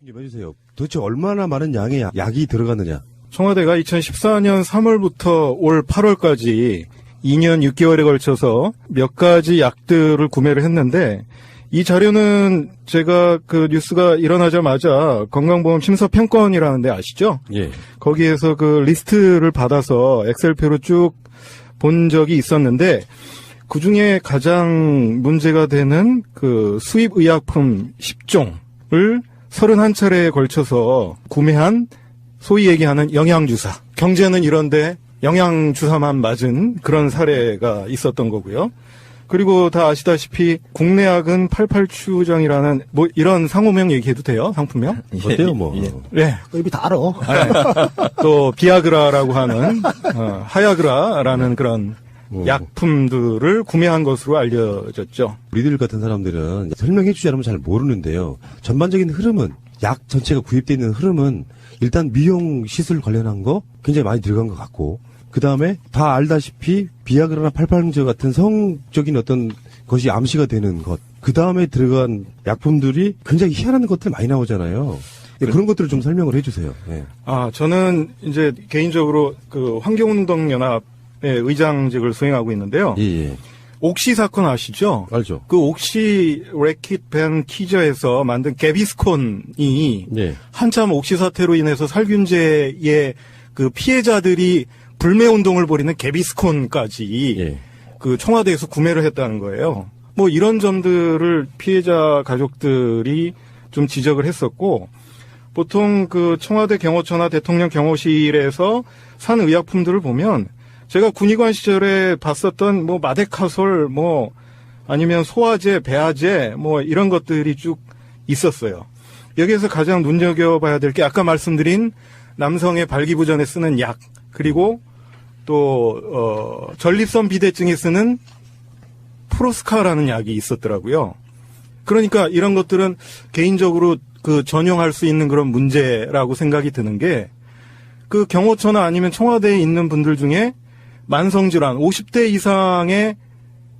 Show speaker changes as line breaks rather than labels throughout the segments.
좀 해주세요. 도대체 얼마나 많은 양의 약이 들어가느냐?
청와대가 2014년 3월부터 올 8월까지 2년 6개월에 걸쳐서 몇 가지 약들을 구매를 했는데, 이 자료는 제가 그 뉴스가 일어나자마자 건강보험 심사평가원이라는 데 아시죠?
예.
거기에서 그 리스트를 받아서 엑셀표로 쭉 본 적이 있었는데, 그 중에 가장 문제가 되는 그 수입 의약품 10종을 31차례에 걸쳐서 구매한 소위 얘기하는 영양주사. 경제는 이런데 영양주사만 맞은 그런 사례가 있었던 거고요. 그리고 다 아시다시피 국내약은 88추정이라는 뭐 이런 상호명 얘기해도 돼요? 상품명?
어때요, 뭐?
네.
이미 다 알아.
또 비아그라라고 하는 하야그라라는 그런 약품들을 구매한 것으로 알려졌죠.
우리들 같은 사람들은 설명해주지 않으면 잘 모르는데요. 전반적인 흐름은, 약 전체가 구입되어 있는 흐름은 일단 미용 시술 관련한 거 굉장히 많이 들어간 것 같고, 그 다음에 다 알다시피 비아그라나 팔팔제 같은 성적인 어떤 것이 암시가 되는 것, 그 다음에 들어간 약품들이 굉장히 희한한 것들 많이 나오잖아요. 그런 것들을 좀 설명을 해주세요. 네.
저는 이제 개인적으로 그 환경운동연합의 의장직을 수행하고 있는데요.
예.
옥시 사건 아시죠?
알죠.
그 옥시 래킷 벤 키저에서 만든 개비스콘이
예.
한참 옥시 사태로 인해서 살균제의 그 피해자들이 불매운동을 벌이는 개비스콘까지
예.
그 청와대에서 구매를 했다는 거예요. 뭐 이런 점들을 피해자 가족들이 좀 지적을 했었고, 보통 그 청와대 경호처나 대통령 경호실에서 산 의약품들을 보면 제가 군의관 시절에 봤었던 뭐 마데카솔 뭐 아니면 소화제, 배아제 뭐 이런 것들이 쭉 있었어요. 여기에서 가장 눈여겨봐야 될 게 아까 말씀드린 남성의 발기부전에 쓰는 약, 그리고 또 전립선 비대증에 쓰는 프로스카라는 약이 있었더라고요. 그러니까 이런 것들은 개인적으로 그 전용할 수 있는 그런 문제라고 생각이 드는 게, 그 경호처나 아니면 청와대에 있는 분들 중에 만성질환 50대 이상의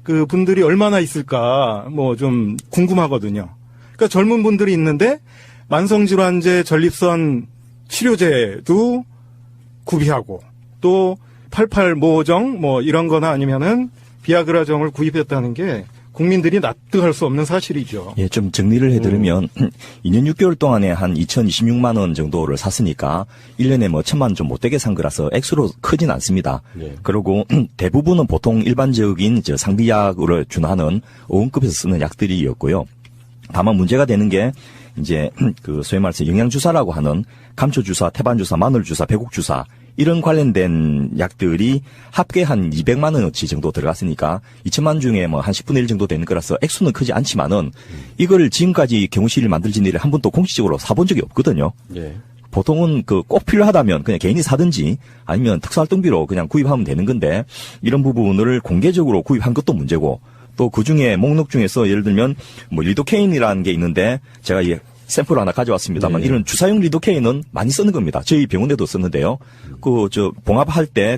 그 분들이 얼마나 있을까 뭐 좀 궁금하거든요. 그러니까 젊은 분들이 있는데 만성질환제, 전립선 치료제도 구비하고, 또 88모정 뭐 이런 거나 아니면은 비아그라정을 구입했다는 게 국민들이 납득할 수 없는 사실이죠.
예, 좀 정리를 해드리면 2년 6개월 동안에 한 2,026만 원 정도를 샀으니까 1년에 뭐 1,000만 원 좀 못되게 산 거라서 액수로 크진 않습니다.
예.
그리고 대부분은 보통 일반적인 상비약으로 준하는 어원급에서 쓰는 약들이었고요. 다만 문제가 되는 게 이제 그 소위 말해서 영양주사라고 하는 감초주사, 태반주사, 마늘주사, 배곡주사 이런 관련된 약들이 합계 한 200만 원어치 정도 들어갔으니까 2천만 원 중에 뭐 한 10분의 1 정도 되는 거라서 액수는 크지 않지만은 이걸 지금까지 경호실을 만들진 일을 한 번도 공식적으로 사본 적이 없거든요.
예.
보통은 그 꼭 필요하다면 그냥 개인이 사든지 아니면 특수활동비로 그냥 구입하면 되는 건데, 이런 부분을 공개적으로 구입한 것도 문제고, 또 그 중에 목록 중에서 예를 들면 뭐 리도케인이라는 게 있는데 제가 이 샘플을 하나 가져왔습니다만,
네.
이런 주사용 리도케인은 많이 쓰는 겁니다. 저희 병원에도 썼는데요. 봉합할 때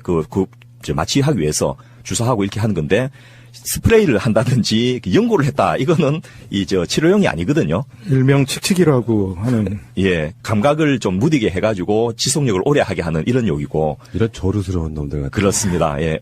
마취하기 위해서 주사하고 이렇게 하는 건데, 스프레이를 한다든지 연고를 했다. 이거는 치료용이 아니거든요.
일명 칙칙이라고 하는.
예, 감각을 좀 무디게 해가지고 지속력을 오래 하게 하는 이런 용이고.
이런 저루스러운 놈들 같은.
그렇습니다. 예.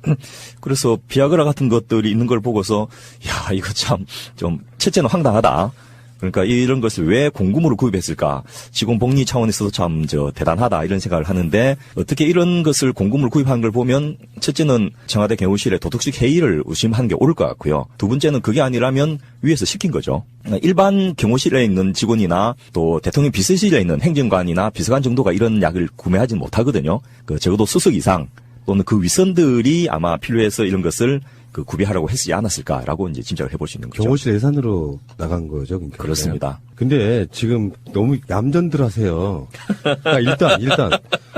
그래서 비아그라 같은 것들이 있는 걸 보고서, 야, 이거 참 좀 첫째는 황당하다. 그러니까 이런 것을 왜 공금으로 구입했을까? 직원복리 차원에서도 참 대단하다 이런 생각을 하는데, 어떻게 이런 것을 공금으로 구입한 걸 보면 첫째는 청와대 경호실에 도덕식 해이를 의심하는 게 옳을 것 같고요. 두 번째는 그게 아니라면 위에서 시킨 거죠. 일반 경호실에 있는 직원이나 또 대통령 비서실에 있는 행정관이나 비서관 정도가 이런 약을 구매하지 못하거든요. 적어도 수석 이상 또는 그 윗선들이 아마 필요해서 이런 것을 구비하라고 했지 않았을까라고 이제 짐작을 해볼 수 있는 거죠.
경호실 예산으로 나간 거죠. 그러니까.
그렇습니다.
근데 지금 너무 얌전들 하세요. 그러니까 일단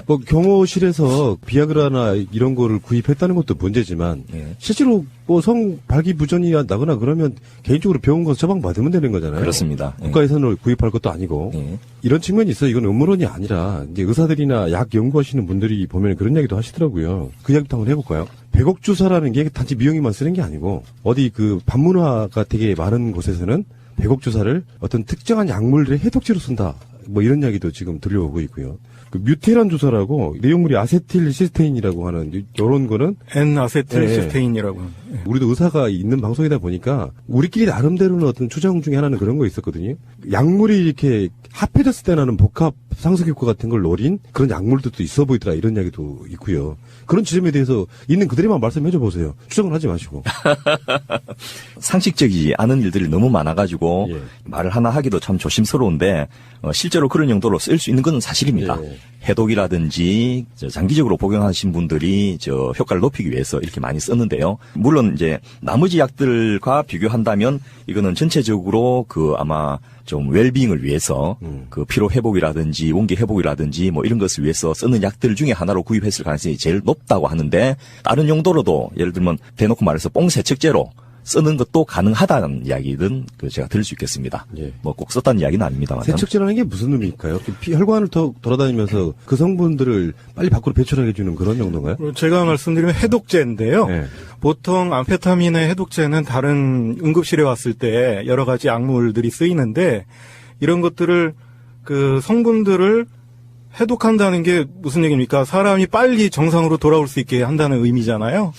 뭐 경호실에서 비아그라나 이런 거를 구입했다는 것도 문제지만,
네.
실제로 뭐 성 발기부전이 나거나 그러면 개인적으로 병원 가서 처방 받으면 되는 거잖아요.
그렇습니다.
국가 예산으로 구입할 것도 아니고.
네.
이런 측면이 있어요. 이건 음모론이 아니라 이제 의사들이나 약 연구하시는 분들이 보면 그런 이야기도 하시더라고요. 그 이야기도 한번 해볼까요? 백옥주사라는 게 단지 미용이만 쓰는 게 아니고, 어디 그 반문화가 되게 많은 곳에서는 백옥주사를 어떤 특정한 약물들의 해독제로 쓴다. 뭐 이런 이야기도 지금 들려오고 있고요. 그 뮤테란 주사라고 내용물이 아세틸시스테인이라고 하는 이런 거는
N-아세틸시스테인이라고. 예.
우리도 의사가 있는 방송이다 보니까 우리끼리 나름대로는 어떤 추정 중에 하나는 그런 거 있었거든요. 약물이 이렇게 합해졌을 때 나는 복합 상승 효과 같은 걸 노린 그런 약물들도 있어 보이더라 이런 이야기도 있고요. 그런 지점에 대해서 있는 그대로만 말씀해 줘 보세요. 추정을 하지 마시고.
상식적이지 않은 일들이 너무 많아가지고
예.
말을 하나 하기도 참 조심스러운데 실제로 그런 용도로 쓸 수 있는 건 사실입니다.
예.
해독이라든지 장기적으로 복용하신 분들이 효과를 높이기 위해서 이렇게 많이 썼는데요. 물론 이제 나머지 약들과 비교한다면 이거는 전체적으로 아마 좀 웰빙을 위해서 그 피로 회복이라든지 원기 회복이라든지 뭐 이런 것을 위해서 쓰는 약들 중에 하나로 구입했을 가능성이 제일 높다고 하는데 다른 용도로도 예를 들면 대놓고 말해서 뽕 세척제로 쓰는 것도 가능하다는 이야기는 제가 들을 수 있겠습니다.
예.
뭐 꼭 썼다는 이야기는 아닙니다만.
세척제라는 게 무슨 의미일까요? 혈관을 돌아다니면서 그 성분들을 빨리 밖으로 배출하게 해주는 그런 용도인가요?
제가 말씀드리면 해독제인데요.
네.
보통 암페타민의 해독제는 다른 응급실에 왔을 때 여러 가지 약물들이 쓰이는데 이런 것들을 그 성분들을 해독한다는 게 무슨 얘기입니까? 사람이 빨리 정상으로 돌아올 수 있게 한다는 의미잖아요.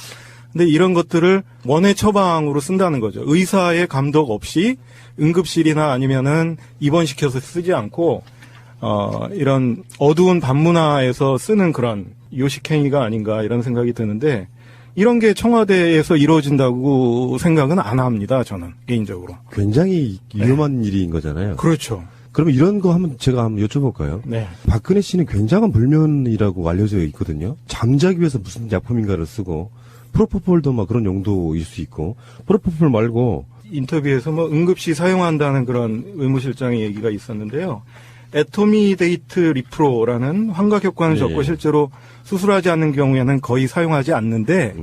근데 이런 것들을 원해 처방으로 쓴다는 거죠. 의사의 감독 없이 응급실이나 아니면은 입원시켜서 쓰지 않고 이런 어두운 밤문화에서 쓰는 그런 요식행위가 아닌가 이런 생각이 드는데 이런 게 청와대에서 이루어진다고 생각은 안 합니다. 저는 개인적으로.
굉장히 위험한 일인 거잖아요.
그렇죠.
그러면 이런 거 제가 한번 여쭤볼까요?
네.
박근혜 씨는 굉장한 불면이라고 알려져 있거든요. 잠자기 위해서 무슨 약품인가를 쓰고 프로포폴도 막 그런 용도일 수 있고 프로포폴 말고
인터뷰에서 뭐 응급시 사용한다는 그런 의무실장의 얘기가 있었는데요. 에토미데이트 리프로라는 환각 효과는
네.
적고 실제로 수술하지 않는 경우에는 거의 사용하지 않는데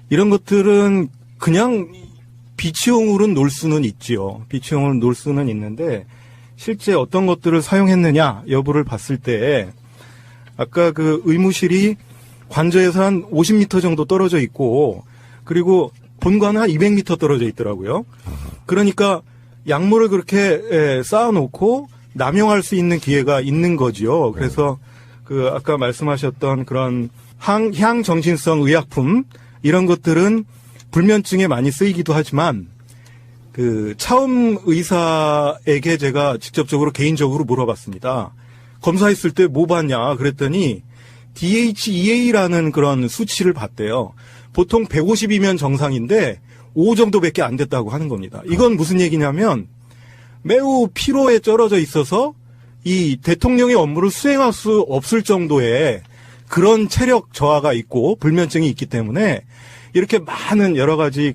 이런 것들은 그냥 비치용으로 놀 수는 있지요. 비치용으로 놀 수는 있는데 실제 어떤 것들을 사용했느냐 여부를 봤을 때 아까 그 의무실이 관저에서 한 50m 정도 떨어져 있고 그리고 본관은 한 200m 떨어져 있더라고요. 그러니까 약물을 그렇게 쌓아놓고 남용할 수 있는 기회가 있는 거지요. 그래서 그 아까 말씀하셨던 그런 향정신성 의약품 이런 것들은 불면증에 많이 쓰이기도 하지만 그 차움 의사에게 제가 직접적으로 개인적으로 물어봤습니다. 검사했을 때 뭐 봤냐 그랬더니 DHEA라는 그런 수치를 봤대요. 보통 150이면 정상인데 5 정도밖에 안 됐다고 하는 겁니다. 이건 무슨 얘기냐면 매우 피로에 쩔어져 있어서 이 대통령의 업무를 수행할 수 없을 정도의 그런 체력 저하가 있고 불면증이 있기 때문에 이렇게 많은 여러 가지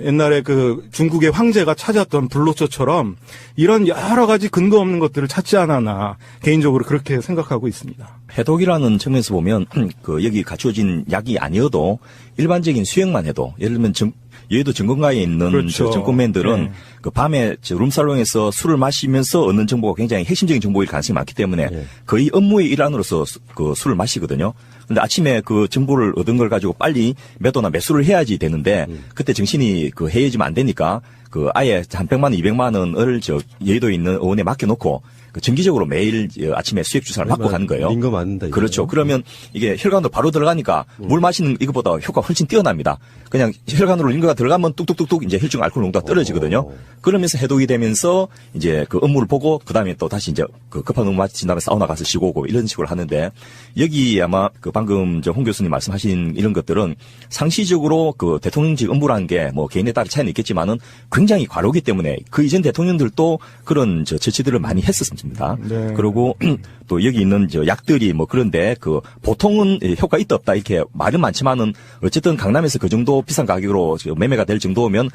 옛날에 그 중국의 황제가 찾았던 불로초처럼 이런 여러 가지 근거 없는 것들을 찾지 않았나 개인적으로 그렇게 생각하고 있습니다.
해독이라는 측면에서 보면 여기 갖추어진 약이 아니어도 일반적인 수행만 해도 예를 들면 여의도 정권가에 있는
그렇죠.
정권맨들은
네.
밤에 룸살롱에서 술을 마시면서 얻는 정보가 굉장히 핵심적인 정보일 가능성이 많기 때문에
네.
거의 업무의 일환으로서 술을 마시거든요. 근데 아침에 그 정보를 얻은 걸 가지고 빨리 매도나 매수를 해야지 되는데 그때 정신이 해이해지면 안 되니까 아예 한 100만 원, 200만 원을 여의도에 있는 의원에 맡겨놓고 정기적으로 매일 아침에 수액 주사를 맞고 가는 거예요.
민거 맞는다. 이거죠.
그렇죠. 그러면 이게 혈관으로 바로 들어가니까 물 마시는 이것보다 효과가 훨씬 뛰어납니다. 그냥 혈관으로 인거가 들어가면 뚝뚝뚝뚝 이제 혈중 알코올 농도가 떨어지거든요. 그러면서 해독이 되면서 이제 그 업무를 보고 그다음에 또 다시 이제 급한 업무 마친 다음에 사우나 가서 쉬고 오고 이런 식으로 하는데 여기 아마 방금 홍 교수님 말씀하신 이런 것들은 상시적으로 대통령직 업무라는 게 뭐 개인에 따라 차이는 있겠지만은 굉장히 과로기 때문에 그 이전 대통령들도 그런 처치들을 많이 했었습니다.
네.
그리고 또 여기 있는 약들이 뭐 그런데 보통은 효과 있다 없다 이렇게 말은 많지만은 어쨌든 강남에서 그 정도 비싼 가격으로 매매가 될 정도면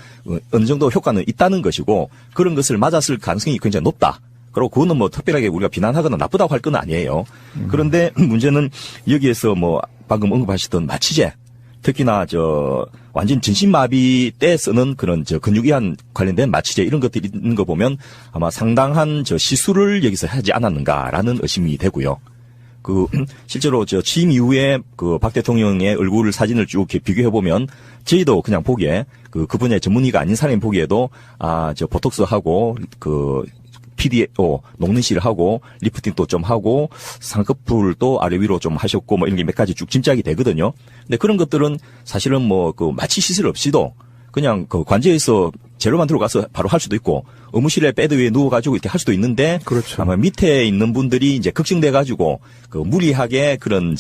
어느 정도 효과는 있다는 것이고 그런 것을 맞았을 가능성이 굉장히 높다. 그리고 그거는 뭐 특별하게 우리가 비난하거나 나쁘다고 할 건 아니에요. 그런데 문제는 여기에서 뭐 방금 언급하셨던 마취제 특히나 완전 전신마비 때 쓰는 그런 근육이완 관련된 마취제 이런 것들이 있는 거 보면 아마 상당한 시술을 여기서 하지 않았는가라는 의심이 되고요. 실제로 취임 이후에 박 대통령의 얼굴 사진을 쭉 이렇게 비교해 보면 저희도 그냥 보기에 그 분야의 전문의가 아닌 사람이 보기에도 보톡스하고 PDO 녹는 실을 하고 리프팅도 좀 하고 상급풀도 아래 위로 좀 하셨고 뭐 이런 게 몇 가지 쭉 짐작이 되거든요. 근데 그런 것들은 사실은 뭐 그 마취 시술 없이도 그냥 그 관제에서 재료만 들어가서 바로 할 수도 있고 의무실에 베드 위에 누워가지고 이렇게 할 수도 있는데
그렇죠.
아마 밑에 있는 분들이 이제 걱정돼가지고 그 무리하게 그런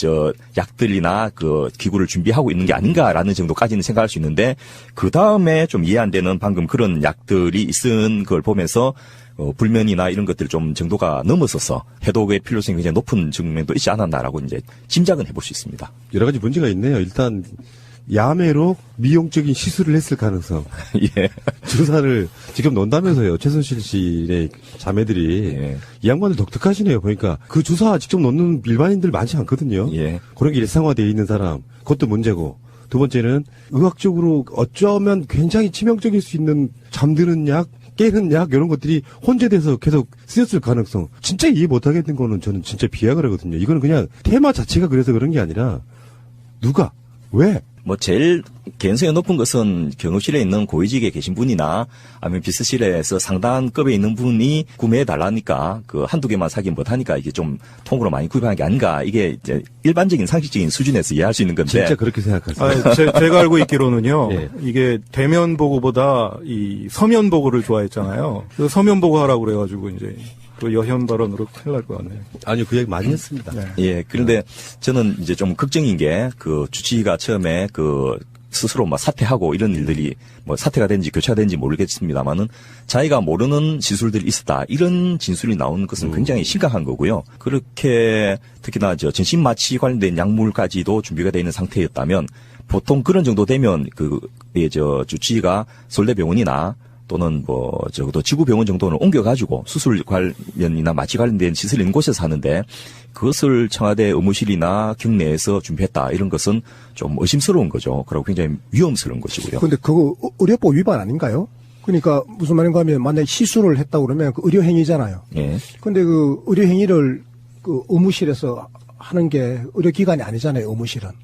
약들이나 그 기구를 준비하고 있는 게 아닌가라는 정도까지는 생각할 수 있는데 그 다음에 좀 이해 안 되는 방금 그런 약들이 있은 걸 보면서 불면이나 이런 것들 좀 정도가 넘었어서 해독의 필요성이 굉장히 높은 측면도 있지 않았나라고 이제 짐작은 해볼 수 있습니다.
여러 가지 문제가 있네요. 일단 야매로 미용적인 시술을 했을 가능성.
예.
주사를 직접 넣는다면서요. 최순실 씨의 자매들이.
예.
이 양반들 독특하시네요. 보니까 그 주사 직접 넣는 일반인들 많지 않거든요.
예.
그런 게 일상화되어 있는 사람. 그것도 문제고. 두 번째는 의학적으로 어쩌면 굉장히 치명적일 수 있는 잠드는 약, 깨는 약 이런 것들이 혼재돼서 계속 쓰였을 가능성. 진짜 이해 못하겠는 거는 저는 진짜 비약을하거든요. 이거는 그냥 테마 자체가 그래서 그런 게 아니라 누가 왜?
뭐 제일 개연성이 높은 것은 경호실에 있는 고위직에 계신 분이나 아니면 비서실에서 상당한 급에 있는 분이 구매해 달라니까 그 한두 개만 사긴 못하니까 이게 좀 통으로 많이 구입하는 게 아닌가. 이게 이제 일반적인 상식적인 수준에서 이해할 수 있는 건데.
진짜 그렇게 생각하세요?
제가 알고 있기로는요.
예.
이게 대면 보고보다 이 서면 보고를 좋아했잖아요. 그래서 서면 보고 하라고 그래가지고 이제 또 여현 발언으로 큰일 날 것 같네요.
아니요, 그 얘기 많이 했습니다.
네.
예, 그런데 저는 이제 좀 걱정인 게 그 주치의가 처음에 그 스스로 막 사퇴하고 이런 일들이 뭐 사퇴가 된지 교체가 된지 모르겠습니다만은 자기가 모르는 시술들이 있었다. 이런 진술이 나오는 것은 굉장히 심각한 거고요. 그렇게 특히나 전신 마취 관련된 약물까지도 준비가 되어 있는 상태였다면 보통 그런 정도 되면 주치의가 서울대병원이나 또는 적어도 지구병원 정도는 옮겨가지고 수술 관련이나 마취 관련된 시설이 있는 곳에서 하는데 그것을 청와대 의무실이나 경내에서 준비했다. 이런 것은 좀 의심스러운 거죠. 그리고 굉장히 위험스러운 것이고요.
근데 그거 의료법 위반 아닌가요? 그러니까 무슨 말인가 하면 만약에 시술을 했다고 그러면 그 의료행위잖아요.
예.
근데 그 의료행위를 그 의무실에서 하는 게 의료기관이 아니잖아요.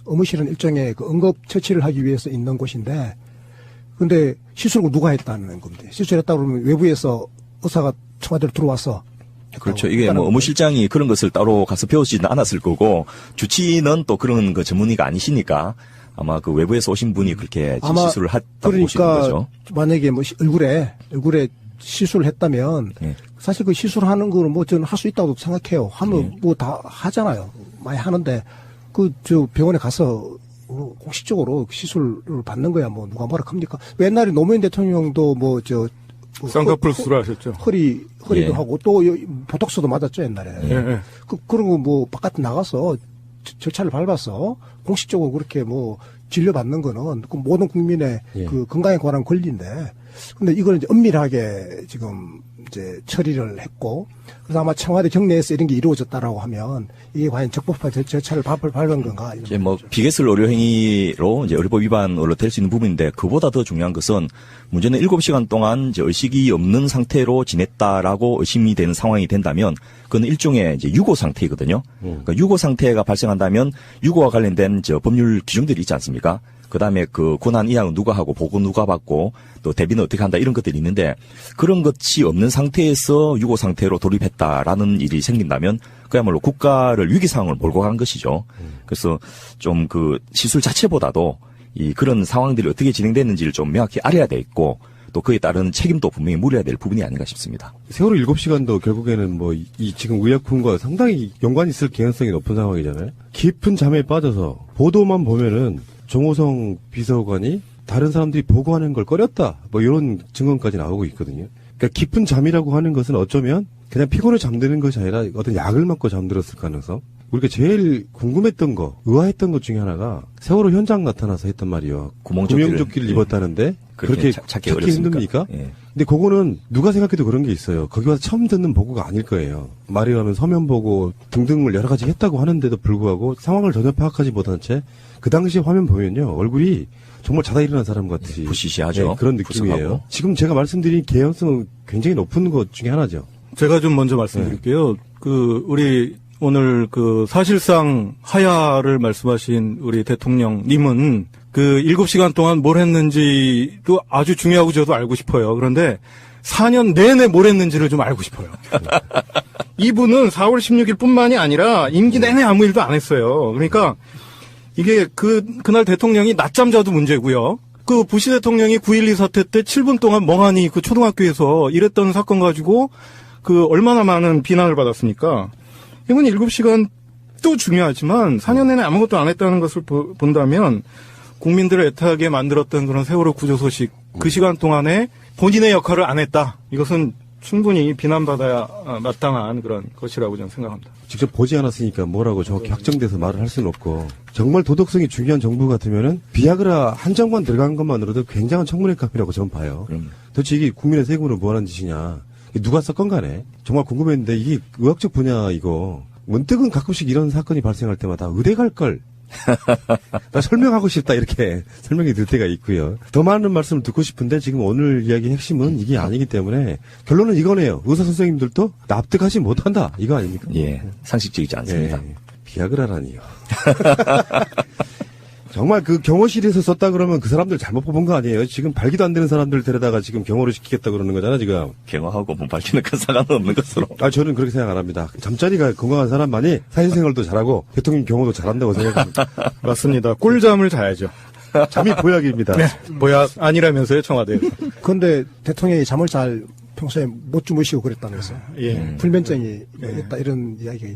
의무실은 일종의 그 응급처치를 하기 위해서 있는 곳인데 근데 시술을 누가 했다는 건데 시술했다고 그러면 외부에서 의사가 청와대로 들어와서
그렇죠. 이게 뭐 의무실장이 그런 것을 따로 가서 배우지는 않았을 거고 주치의는 또 그런 그 전문의가 아니시니까 아마 그 외부에서 오신 분이 그렇게 시술을 했다고 보시는 거죠.
만약에 뭐 얼굴에 시술을 했다면
예.
사실 그 시술하는 거는 뭐 저는 할 수 있다고 생각해요. 하면 뭐 다 하잖아요. 많이 하는데 저 병원에 가서 공식적으로 시술을 받는 거야 뭐 누가 뭐라 합니까? 옛날에 노무현 대통령도
쌍꺼풀 수술하셨죠.
허리도
예.
하고 또 보톡스도 맞았죠 옛날에.
예.
그런 거 뭐 바깥에 나가서 절차를 밟아서 공식적으로 그렇게 뭐 진료받는 거는 그 모든 국민의
예.
그 건강에 관한 권리인데, 근데 이걸 이제 은밀하게 지금 이제 처리를 했고, 그래서 아마 청와대 경내에서 이런 게 이루어졌다라고 하면 이게 과연 적법한 절차를 밟은 건가?
이제 뭐 비개설 의료행위로 이제 의료법 위반으로 될 수 있는 부분인데 그보다 더 중요한 것은 문제는 7시간 동안 이제 의식이 없는 상태로 지냈다라고 의심이 되는 상황이 된다면 그건 일종의 이제 유고 상태이거든요. 그러니까 유고 상태가 발생한다면 유고와 관련된 법률 규정들이 있지 않습니까? 그 다음에 그 고난 이양은 누가 하고 보고 누가 받고 또 대비는 어떻게 한다 이런 것들이 있는데 그런 것이 없는 상태에서 유고 상태로 돌입했다라는 일이 생긴다면 그야말로 국가를 위기 상황을 몰고 간 것이죠. 그래서 좀 그 시술 자체보다도 이 그런 상황들이 어떻게 진행됐는지를 좀 명확히 알아야 돼 있고 또 그에 따른 책임도 분명히 물어야 될 부분이 아닌가 싶습니다.
세월호 7시간도 결국에는 이 지금 의약품과 상당히 연관이 있을 개연성이 높은 상황이잖아요. 깊은 잠에 빠져서 보도만 보면은 정호성 비서관이 다른 사람들이 보고하는 걸 꺼렸다. 뭐 이런 증언까지 나오고 있거든요. 그러니까 깊은 잠이라고 하는 것은 어쩌면 그냥 피곤해 잠드는 것이 아니라 어떤 약을 맞고 잠들었을 가능성. 우리가 제일 궁금했던 거, 의아했던 것 중에 하나가 세월호 현장 나타나서 했단 말이에요. 구명조끼를 입었다는데 그렇게 찾기 힘듭니까?
예.
근데 그거는 누가 생각해도 그런 게 있어요. 거기 와서 처음 듣는 보고가 아닐 거예요. 말이라면 서면 보고 등등을 여러 가지 했다고 하는데도 불구하고 상황을 전혀 파악하지 못한 채 그 당시 화면 보면요. 얼굴이 정말 자다 일어난 사람 같이
부시시하죠.
네, 그런 느낌이에요.
부석하고.
지금 제가 말씀드린 개연성은 굉장히 높은 것 중에 하나죠.
제가 좀 먼저 말씀드릴게요. 우리 오늘 사실상 하야를 말씀하신 우리 대통령님은 7시간 동안 뭘 했는지도 아주 중요하고 저도 알고 싶어요. 그런데 4년 내내 뭘 했는지를 좀 알고 싶어요. 이분은 4월 16일뿐만이 아니라 임기 내내 아무 일도 안 했어요. 그러니까 이게 그날 대통령이 낮잠 자도 문제고요. 그 부시 대통령이 9.12 사태 때 7분 동안 멍하니 그 초등학교에서 일했던 사건 가지고 그 얼마나 많은 비난을 받았습니까? 이건 7시간 또 중요하지만 4년 내내 아무것도 안 했다는 것을 본다면 국민들을 애타게 만들었던 그런 세월호 구조 소식 그 시간 동안에 본인의 역할을 안 했다. 이것은 충분히 비난받아야 마땅한 그런 것이라고 저는 생각합니다.
직접 보지 않았으니까 뭐라고 정확히 확정돼서 말을 할 수는 없고 정말 도덕성이 중요한 정부 같으면은 비아그라 한 장만 들어간 것만으로도 굉장한 청문회감이라고 저는 봐요. 도대체 이게 국민의 세금으로 뭐하는 짓이냐. 누가 썼건 간에 정말 궁금했는데 이게 의학적 분야 이거 문득은 가끔씩 이런 사건이 발생할 때마다 의대 갈 걸. 나 설명하고 싶다 이렇게 설명이 들 때가 있고요. 더 많은 말씀을 듣고 싶은데 지금 오늘 이야기의 핵심은 이게 아니기 때문에 결론은 이거네요. 의사 선생님들도 납득하지 못한다 이거 아닙니까?
예, 상식적이지 않습니다.
예, 비아그라라니요. 정말 그 경호실에서 썼다 그러면 그 사람들 잘못 뽑은 거 아니에요? 지금 발기도 안 되는 사람들 데려다가 지금 경호를 시키겠다 그러는 거잖아 지금.
경호하고 뭐 밝히는 큰 상관없는 것으로.
저는 그렇게 생각 안 합니다. 잠자리가 건강한 사람만이 사회생활도 잘하고 대통령 경호도 잘한다고 생각합니다.
맞습니다. 꿀잠을 자야죠.
잠이 보약입니다.
네, 보약 아니라면서요, 청와대에서.
그런데 대통령이 잠을 잘 평소에 못 주무시고 그랬다면서요.
예.
불면증이 있다 이런 이야기가